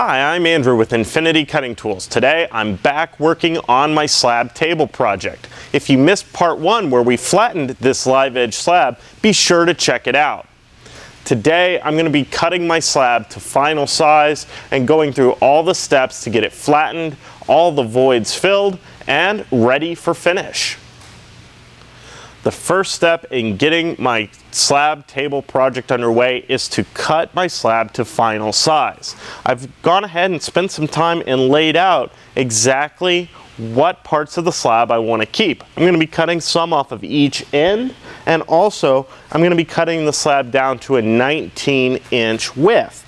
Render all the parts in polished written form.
Hi, I'm Andrew with Infinity Cutting Tools. Today I'm back working on my slab table project. If you missed part 1 where we flattened this LiveEdge slab, be sure to check it out. Today I'm going to be cutting my slab to final size and going through all the steps to get it flattened, all the voids filled, and ready for finish. The first step in getting my slab table project underway is to cut my slab to final size. I've gone ahead and spent some time and laid out exactly what parts of the slab I want to keep. I'm going to be cutting some off of each end, and also I'm going to be cutting the slab down to a 19-inch width.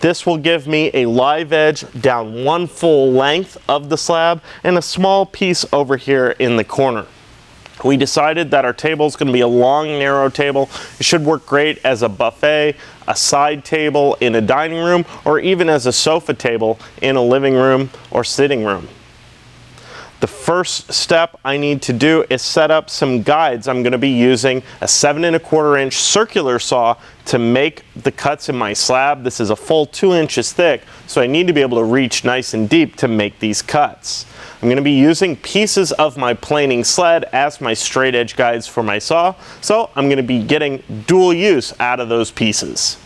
This will give me a LiveEdge down one full length of the slab and a small piece over here in the corner. We decided that our table is going to be a long, narrow table. It should work great as a buffet, a side table in a dining room, or even as a sofa table in a living room or sitting room. The first step I need to do is set up some guides. I'm going to be using a 7 1/4 inch circular saw to make the cuts in my slab. This is a full 2 inches thick, so I need to be able to reach nice and deep to make these cuts. I'm going to be using pieces of my planing sled as my straight edge guides for my saw, so I'm going to be getting dual use out of those pieces.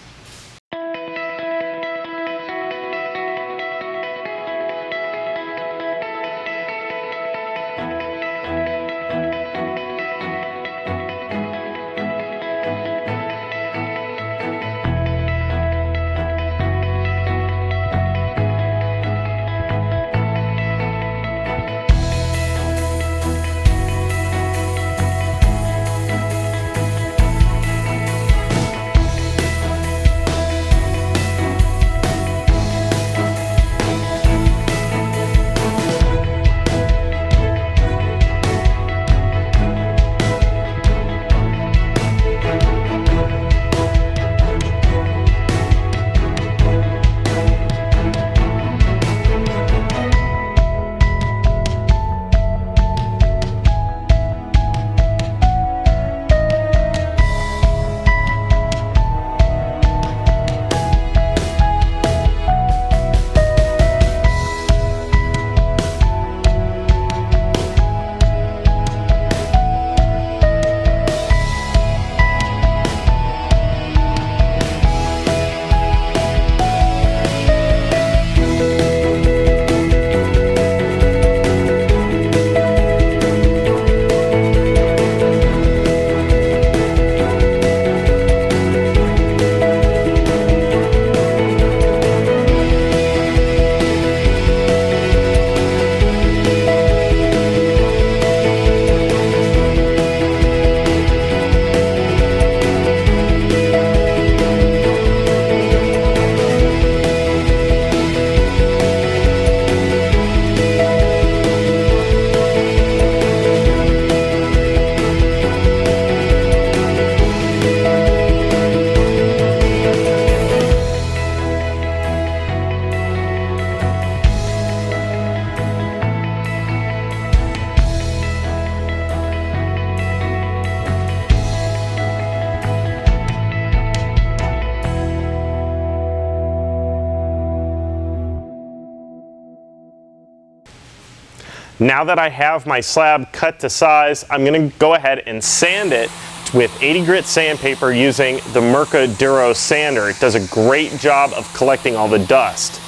Now that I have my slab cut to size, I'm going to go ahead and sand it with 80 grit sandpaper using the Mirka Duro sander. It does a great job of collecting all the dust.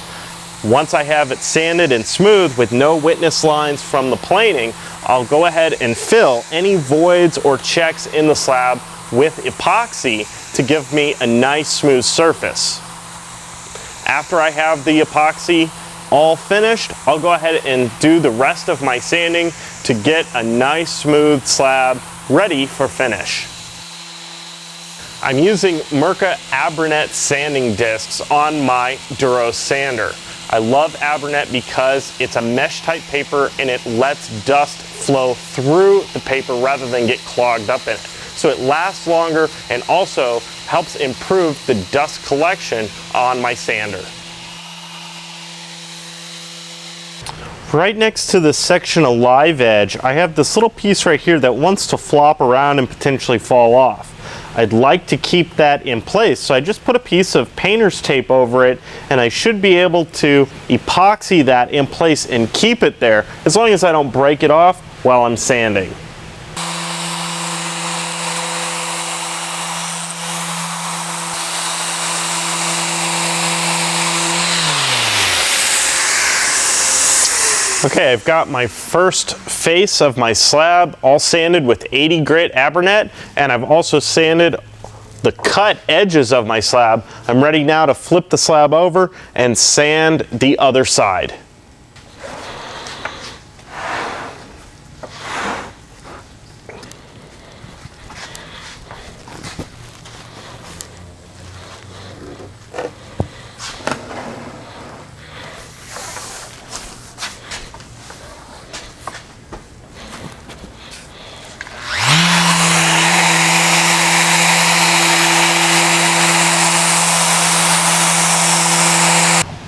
Once I have it sanded and smooth with no witness lines from the planing, I'll go ahead and fill any voids or checks in the slab with epoxy to give me a nice smooth surface. After I have the epoxy all finished, I'll go ahead and do the rest of my sanding to get a nice smooth slab ready for finish. I'm using Mirka Abranet sanding discs on my Duro sander. I love Abranet because it's a mesh type paper and it lets dust flow through the paper rather than get clogged up in it. So it lasts longer and also helps improve the dust collection on my sander. Right next to this section of LiveEdge, I have this little piece right here that wants to flop around and potentially fall off. I'd like to keep that in place, so I just put a piece of painter's tape over it, and I should be able to epoxy that in place and keep it there, as long as I don't break it off while I'm sanding. Okay, I've got my first face of my slab all sanded with 80 grit Abernet, and I've also sanded the cut edges of my slab. I'm ready now to flip the slab over and sand the other side.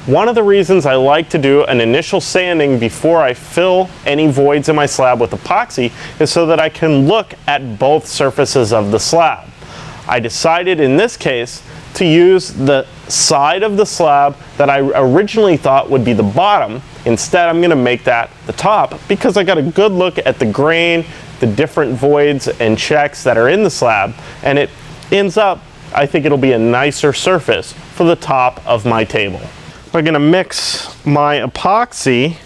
One of the reasons I like to do an initial sanding before I fill any voids in my slab with epoxy is so that I can look at both surfaces of the slab. I decided in this case to use the side of the slab that I originally thought would be the bottom. Instead, I'm going to make that the top because I got a good look at the grain, the different voids and checks that are in the slab, and it ends up, I think it'll be a nicer surface for the top of my table. I'm going to mix my epoxy.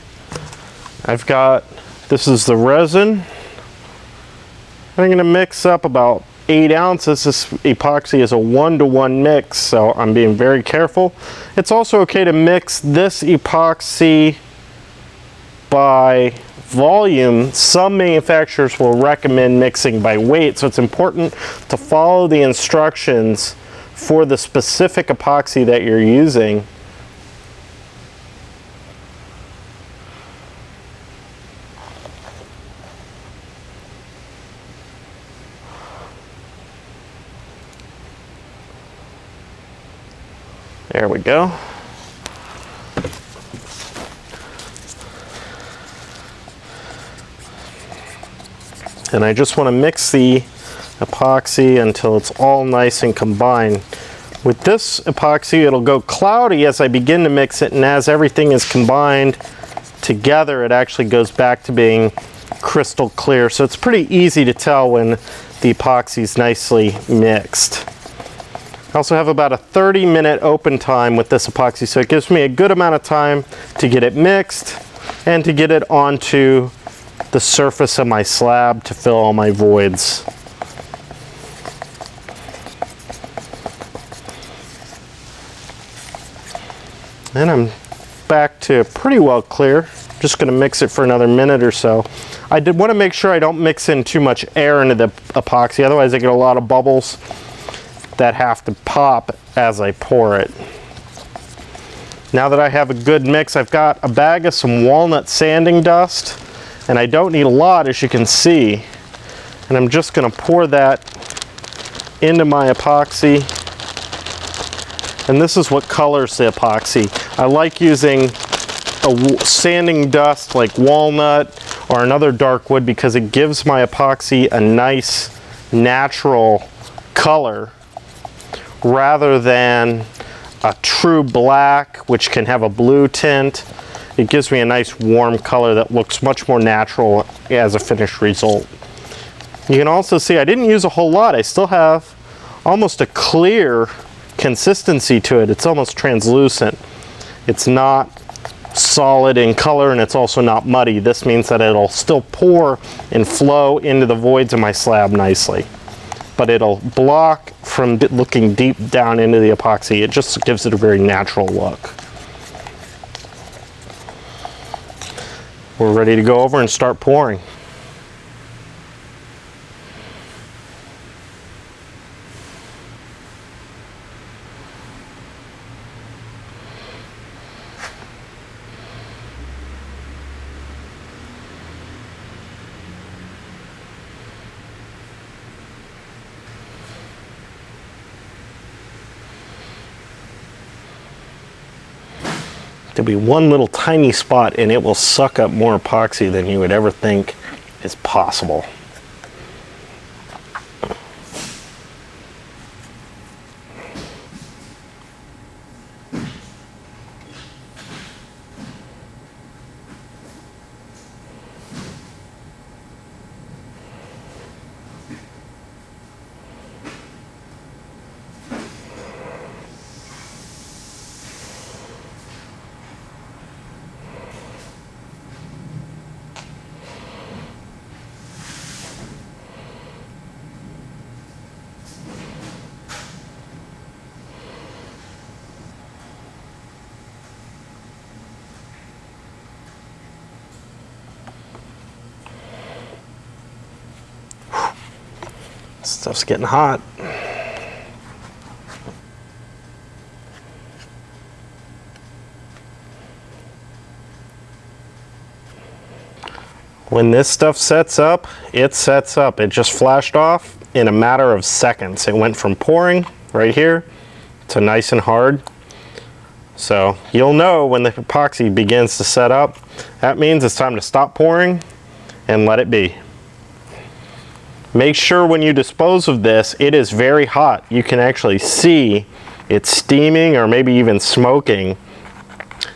I've got, this is the resin. I'm going to mix up about 8 ounces. This epoxy is a 1-to-1 mix, so I'm being very careful. It's also okay to mix this epoxy by volume. Some manufacturers will recommend mixing by weight, so it's important to follow the instructions for the specific epoxy that you're using. There we go. And I just want to mix the epoxy until it's all nice and combined. With this epoxy, it'll go cloudy as I begin to mix it, and as everything is combined together, it actually goes back to being crystal clear. So it's pretty easy to tell when the epoxy is nicely mixed. I also have about a 30-minute open time with this epoxy, so it gives me a good amount of time to get it mixed and to get it onto the surface of my slab to fill all my voids. And I'm back to pretty well clear. Just going to mix it for another minute or so. I did want to make sure I don't mix in too much air into the epoxy, otherwise I get a lot of bubbles that have to pop as I pour it. Now that I have a good mix, I've got a bag of some walnut sanding dust, and I don't need a lot, as you can see, and I'm just going to pour that into my epoxy, and this is what colors the epoxy. I like using a sanding dust like walnut or another dark wood because it gives my epoxy a nice natural color rather than a true black, which can have a blue tint. It gives me a nice warm color that looks much more natural as a finished result. You can also see I didn't use a whole lot. I still have almost a clear consistency to it. It's almost translucent. It's not solid in color, and it's also not muddy. This means that it'll still pour and flow into the voids of my slab nicely, but it'll block from looking deep down into the epoxy. It just gives it a very natural look. We're ready to go over and start pouring. There'll be one little tiny spot and it will suck up more epoxy than you would ever think is possible. Stuff's getting hot. When this stuff sets up, it sets up. It just flashed off in a matter of seconds. It went from pouring right here to nice and hard. So you'll know when the epoxy begins to set up. That means it's time to stop pouring and let it be. Make sure when you dispose of this, it is very hot. You can actually see it steaming or maybe even smoking.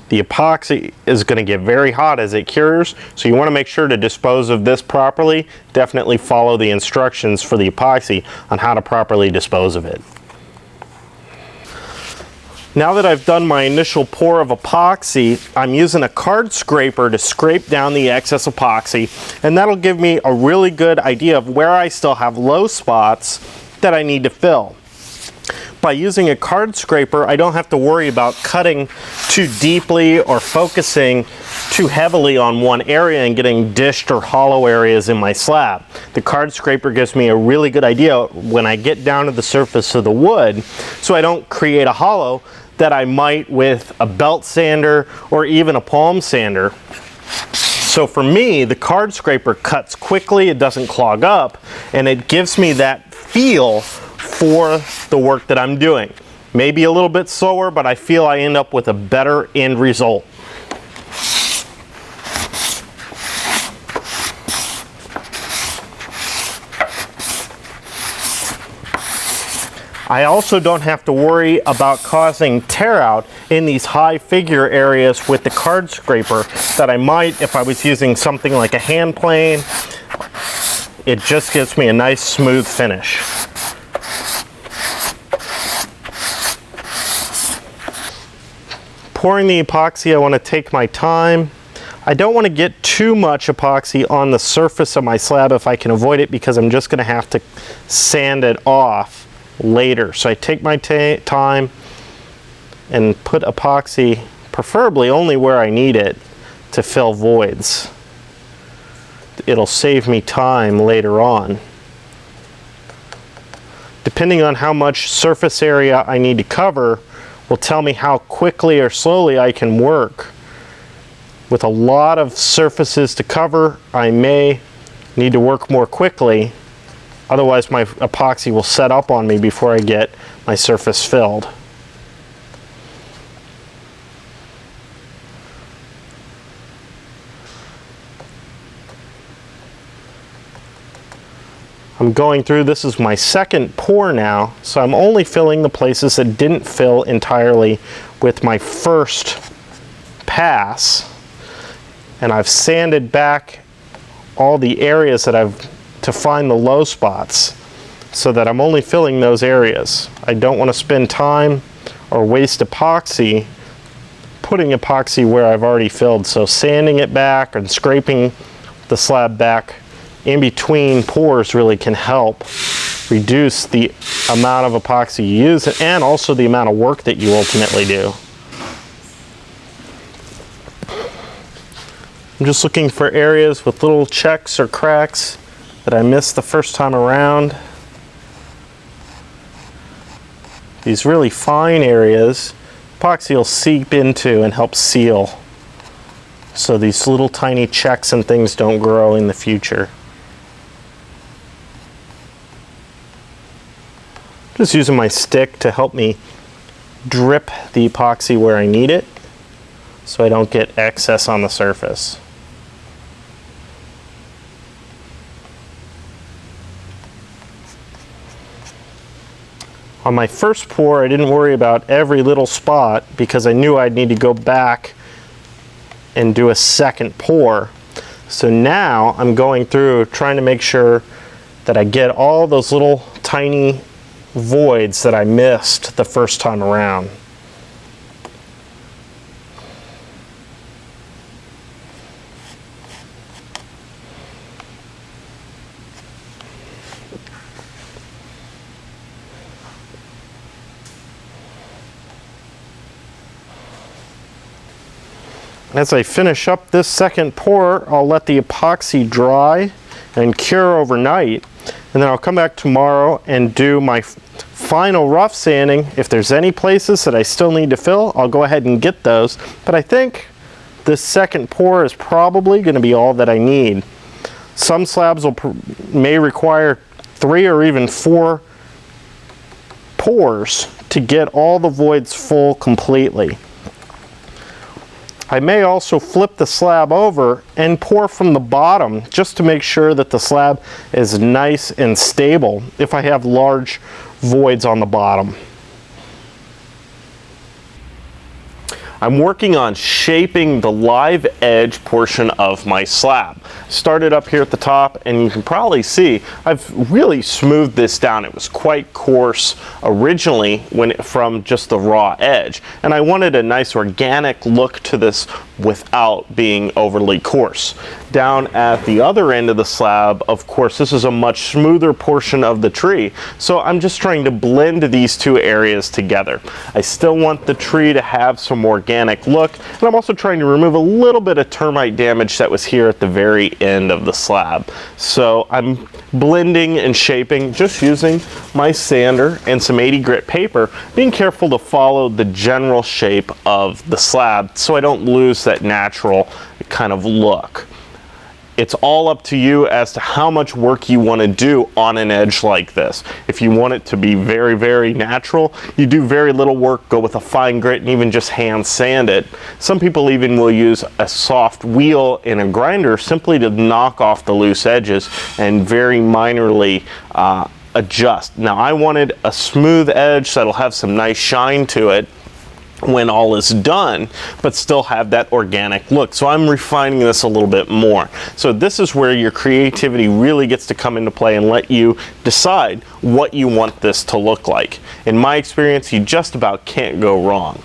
The epoxy is going to get very hot as it cures, so you want to make sure to dispose of this properly. Definitely follow the instructions for the epoxy on how to properly dispose of it. Now that I've done my initial pour of epoxy, I'm using a card scraper to scrape down the excess epoxy, and that'll give me a really good idea of where I still have low spots that I need to fill. By using a card scraper, I don't have to worry about cutting too deeply or focusing too heavily on one area and getting dished or hollow areas in my slab. The card scraper gives me a really good idea when I get down to the surface of the wood, so I don't create a hollow that I might with a belt sander or even a palm sander. So for me, the card scraper cuts quickly, it doesn't clog up, and it gives me that feel for the work that I'm doing. Maybe a little bit slower, but I feel I end up with a better end result. I also don't have to worry about causing tear out in these high figure areas with the card scraper that I might if I was using something like a hand plane. It just gives me a nice smooth finish. Pouring the epoxy, I want to take my time. I don't want to get too much epoxy on the surface of my slab if I can avoid it, because I'm just going to have to sand it off later. So I take my time and put epoxy, preferably only where I need it, to fill voids. It'll save me time later on. Depending on how much surface area I need to cover will tell me how quickly or slowly I can work. With a lot of surfaces to cover, I may need to work more quickly. Otherwise, my epoxy will set up on me before I get my surface filled. I'm going through, this is my second pour now, so I'm only filling the places that didn't fill entirely with my first pass. And I've sanded back all the areas that to find the low spots, so that I'm only filling those areas. I don't want to spend time or waste epoxy putting epoxy where I've already filled. So sanding it back and scraping the slab back in between pours really can help reduce the amount of epoxy you use and also the amount of work that you ultimately do. I'm just looking for areas with little checks or cracks that I missed the first time around. These really fine areas, epoxy will seep into and help seal, so these little tiny checks and things don't grow in the future. Just using my stick to help me drip the epoxy where I need it, so I don't get excess on the surface. On my first pour, I didn't worry about every little spot because I knew I'd need to go back and do a second pour. So now I'm going through trying to make sure that I get all those little tiny voids that I missed the first time around. As I finish up this second pour, I'll let the epoxy dry and cure overnight. and then I'll come back tomorrow and do my final rough sanding. If there's any places that I still need to fill, I'll go ahead and get those, but I think this second pour is probably going to be all that I need. Some slabs may require 3 or even 4 pours to get all the voids full completely. I may also flip the slab over and pour from the bottom just to make sure that the slab is nice and stable if I have large voids on the bottom. I'm working on shaping the LiveEdge portion of my slab. Started up here at the top, and you can probably see I've really smoothed this down. It was quite coarse originally from just the raw edge, and I wanted a nice organic look to this without being overly coarse. Down at the other end of the slab, of course, this is a much smoother portion of the tree, so I'm just trying to blend these two areas together. I still want the tree to have some organic look, and I'm also trying to remove a little bit of termite damage that was here at the very end of the slab. So I'm blending and shaping just using my sander and some 80 grit paper, being careful to follow the general shape of the slab so I don't lose that natural kind of look. It's all up to you as to how much work you want to do on an edge like this. If you want it to be very, very natural, you do very little work, go with a fine grit and even just hand sand it. Some people even will use a soft wheel in a grinder simply to knock off the loose edges and very minorly adjust. Now I wanted a smooth edge that'll have some nice shine to it when all is done, but still have that organic look. So I'm refining this a little bit more. So this is where your creativity really gets to come into play and let you decide what you want this to look like. In my experience, you just about can't go wrong.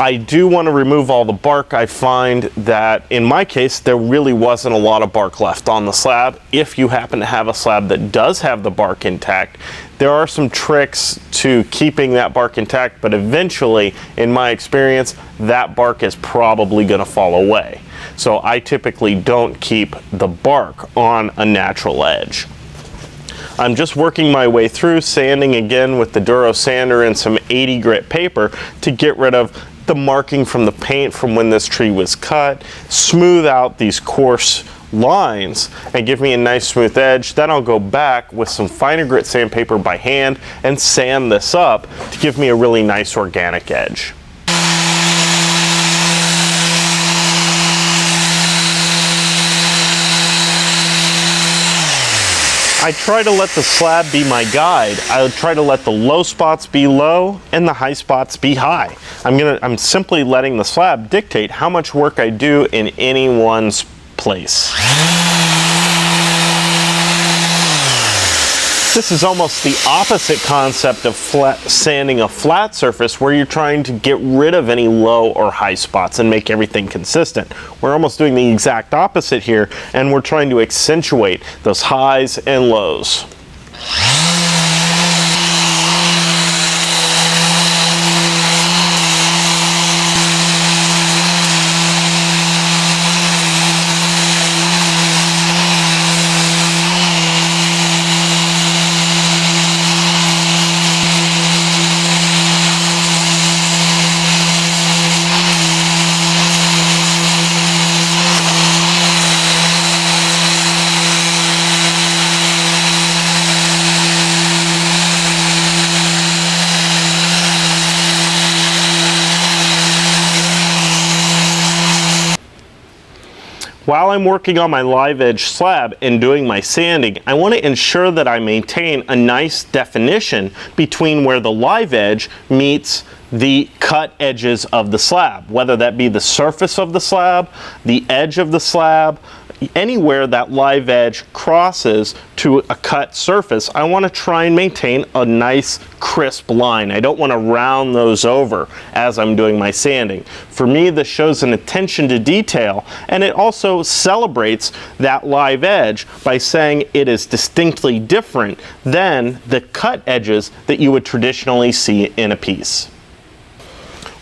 I do want to remove all the bark. I find that in my case there really wasn't a lot of bark left on the slab. If you happen to have a slab that does have the bark intact, there are some tricks to keeping that bark intact, but eventually, in my experience, that bark is probably going to fall away. So I typically don't keep the bark on a natural edge. I'm just working my way through, sanding again with the Duro sander and some 80 grit paper to get rid of the marking from the paint from when this tree was cut, smooth out these coarse lines and give me a nice smooth edge. Then I'll go back with some finer grit sandpaper by hand and sand this up to give me a really nice organic edge. I try to let the slab be my guide. I try to let the low spots be low and the high spots be high. I'm simply letting the slab dictate how much work I do in any one place. This is almost the opposite concept of sanding a flat surface, where you're trying to get rid of any low or high spots and make everything consistent. We're almost doing the exact opposite here, and we're trying to accentuate those highs and lows. While I'm working on my LiveEdge slab and doing my sanding, I want to ensure that I maintain a nice definition between where the LiveEdge meets the cut edges of the slab, whether that be the surface of the slab, the edge of the slab, anywhere that LiveEdge crosses to a cut surface. I want to try and maintain a nice crisp line. I don't want to round those over as I'm doing my sanding. For me, this shows an attention to detail, and it also celebrates that LiveEdge by saying it is distinctly different than the cut edges that you would traditionally see in a piece.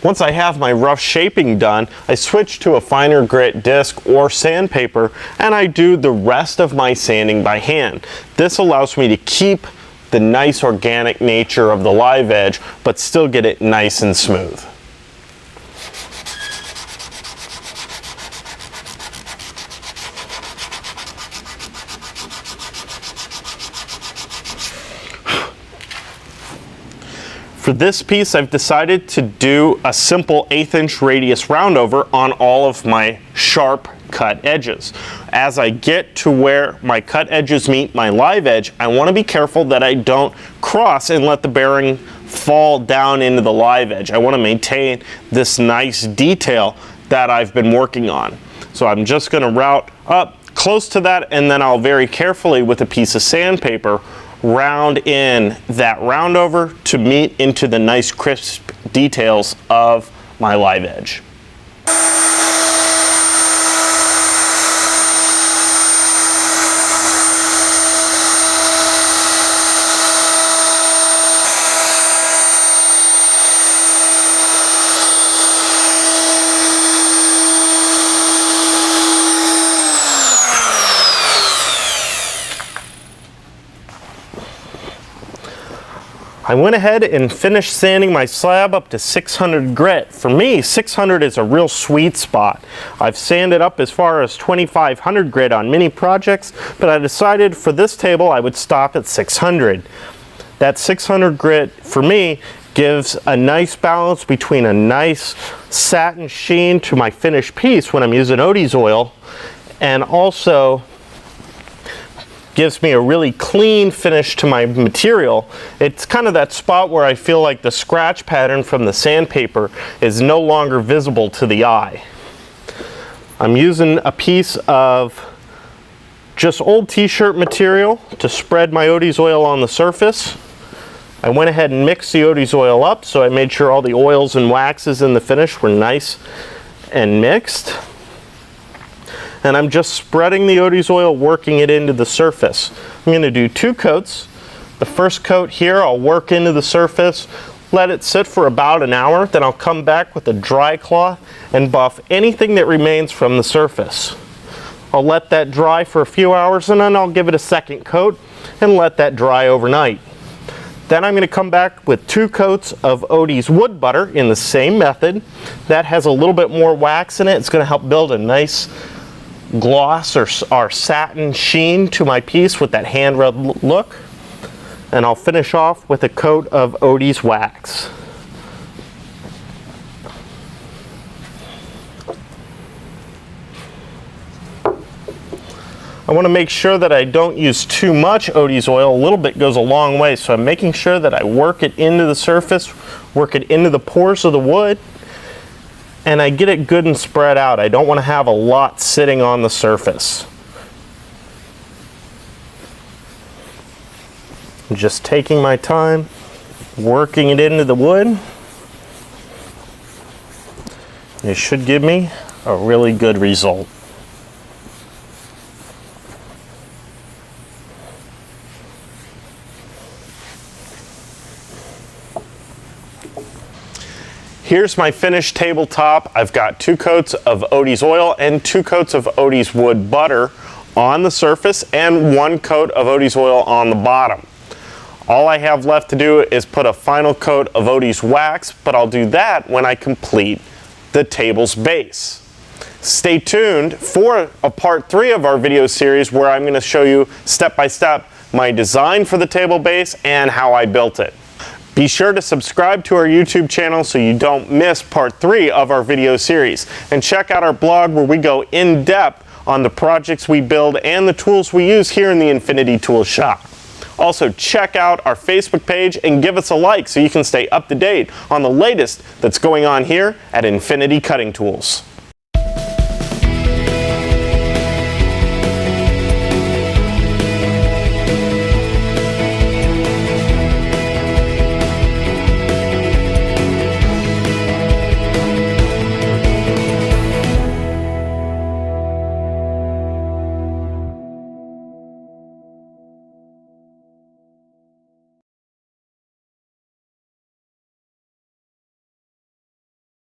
Once I have my rough shaping done, I switch to a finer grit disc or sandpaper, and I do the rest of my sanding by hand. This allows me to keep the nice organic nature of the LiveEdge, but still get it nice and smooth. For this piece, I've decided to do a simple 1/8" radius roundover on all of my sharp cut edges. As I get to where my cut edges meet my LiveEdge, I want to be careful that I don't cross and let the bearing fall down into the LiveEdge. I want to maintain this nice detail that I've been working on. So I'm just going to route up close to that, and then I'll very carefully with a piece of sandpaper round in that roundover to meet into the nice crisp details of my LiveEdge. I went ahead and finished sanding my slab up to 600 grit. For me, 600 is a real sweet spot. I've sanded up as far as 2500 grit on many projects, but I decided for this table I would stop at 600. That 600 grit for me gives a nice balance between a nice satin sheen to my finished piece when I'm using Odie's oil, and also gives me a really clean finish to my material. It's kind of that spot where I feel like the scratch pattern from the sandpaper is no longer visible to the eye. I'm using a piece of just old t-shirt material to spread my Odie's oil on the surface. I went ahead and mixed the Odie's oil up, so I made sure all the oils and waxes in the finish were nice and mixed. And I'm just spreading the Odie's oil, working it into the surface. I'm going to do 2 coats. The first coat here, I'll work into the surface, let it sit for about an hour, then I'll come back with a dry cloth and buff anything that remains from the surface. I'll let that dry for a few hours, and then I'll give it a second coat and let that dry overnight. Then I'm going to come back with 2 coats of Odie's wood butter in the same method. That has a little bit more wax in it. It's going to help build a nice gloss or satin sheen to my piece with that hand rubbed look. And I'll finish off with a coat of Odie's wax. I want to make sure that I don't use too much Odie's oil. A little bit goes a long way, so I'm making sure that I work it into the surface, work it into the pores of the wood, and I get it good and spread out. I don't want to have a lot sitting on the surface. I'm just taking my time, working it into the wood. It should give me a really good result. Here's my finished tabletop. I've got 2 coats of Odie's oil and 2 coats of Odie's wood butter on the surface and 1 coat of Odie's oil on the bottom. All I have left to do is put a final coat of Odie's wax, but I'll do that when I complete the table's base. Stay tuned for a part 3 of our video series where I'm going to show you step by step my design for the table base and how I built it. Be sure to subscribe to our YouTube channel so you don't miss part 3 of our video series. And check out our blog where we go in depth on the projects we build and the tools we use here in the Infinity Tools shop. Also, check out our Facebook page and give us a like so you can stay up to date on the latest that's going on here at Infinity Cutting Tools.